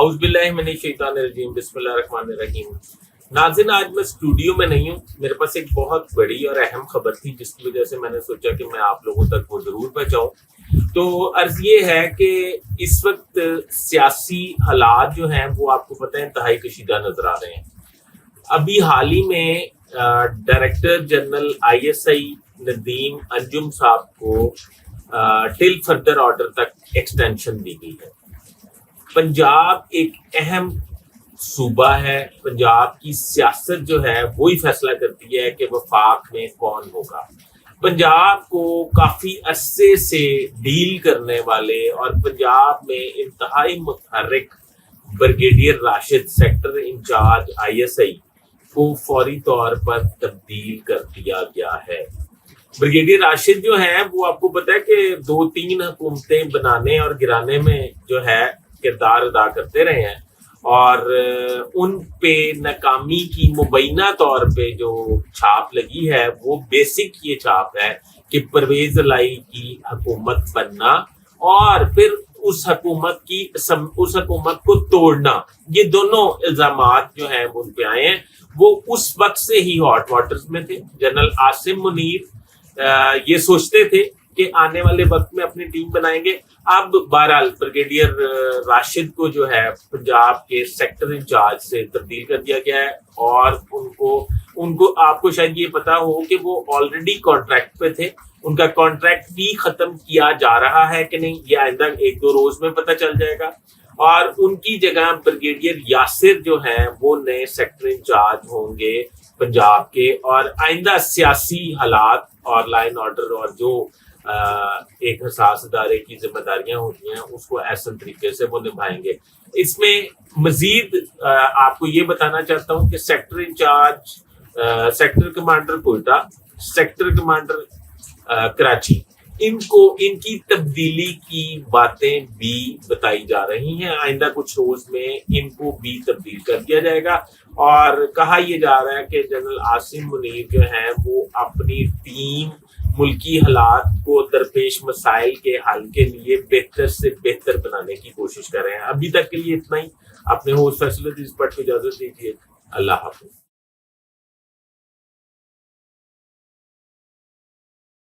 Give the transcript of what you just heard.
اعوذ باللہ من الشیطان الرجیم، بسم اللہ الرحمن الرحیم۔ ناظرین، آج میں اسٹوڈیو میں نہیں ہوں، میرے پاس ایک بہت بڑی اور اہم خبر تھی جس کی وجہ سے میں نے سوچا کہ میں آپ لوگوں تک وہ ضرور پہنچاؤں۔ تو عرض یہ ہے کہ اس وقت سیاسی حالات جو ہیں وہ آپ کو پتہ ہے انتہائی کشیدہ نظر آ رہے ہیں۔ ابھی حال ہی میں ڈائریکٹر جنرل ISI ندیم انجم صاحب کو ٹل فردر آرڈر تک ایکسٹینشن دی گئی ہے۔ پنجاب ایک اہم صوبہ ہے، پنجاب کی سیاست جو ہے وہی فیصلہ کرتی ہے کہ وفاق میں کون ہوگا۔ پنجاب کو کافی عرصے سے ڈیل کرنے والے اور پنجاب میں انتہائی متحرک brigadier Rashid sector in charge ISI کو فوری طور پر تبدیل کر دیا گیا ہے۔ بریگیڈیئر راشد جو ہیں وہ آپ کو پتہ ہے کہ 2-3 حکومتیں بنانے اور گرانے میں جو ہے کردار ادا کرتے رہے ہیں، اور ان پہ ناکامی کی مبینہ طور پہ جو چھاپ لگی ہے وہ بیسک یہ چھاپ ہے کہ پرویز الہی کی حکومت بننا اور پھر اس حکومت کو توڑنا، یہ دونوں الزامات جو ہیں وہ ان پہ آئے ہیں۔ وہ اس وقت سے ہی ہاٹ واٹرز میں تھے۔ جنرل عاصم منیر یہ سوچتے تھے کہ آنے والے وقت میں اپنی ٹیم بنائیں گے۔ اب بہرحال بریگیڈیئر راشد کو جو ہے پنجاب کے سیکٹر انچارج سے تبدیل کر دیا گیا ہے، اور ان کو آپ کو شاید یہ پتا ہو کہ وہ آلریڈی کانٹریکٹ پہ تھے۔ ان کا کانٹریکٹ بھی ختم کیا جا رہا ہے کہ نہیں یہ آئندہ 1-2 روز میں پتہ چل جائے گا، اور ان کی جگہ بریگیڈیئر یاسر جو ہیں وہ نئے سیکٹر انچارج ہوں گے پنجاب کے، اور آئندہ سیاسی حالات اور لائن آرڈر اور جو ایک حساس ادارے کی ذمہ داریاں ہوتی ہیں اس کو احسن طریقے سے وہ نبھائیں گے۔ اس میں مزید آپ کو یہ بتانا چاہتا ہوں کہ sector in charge, sector commander Quetta, sector commander Karachi, ان کی تبدیلی کی باتیں بھی بتائی جا رہی ہیں۔ آئندہ کچھ روز میں ان کو بھی تبدیل کر دیا جائے گا، اور کہا یہ جا رہا ہے کہ جنرل عاصم منیر جو ہیں وہ اپنی ٹیم ملکی حالات کو درپیش مسائل کے حل کے لیے بہتر سے بہتر بنانے کی کوشش کر رہے ہیں۔ ابھی تک کے لیے اتنا ہی۔ اپنے ہوسٹ فیصلہ اس پر اجازت دیجیے۔ اللہ حافظ۔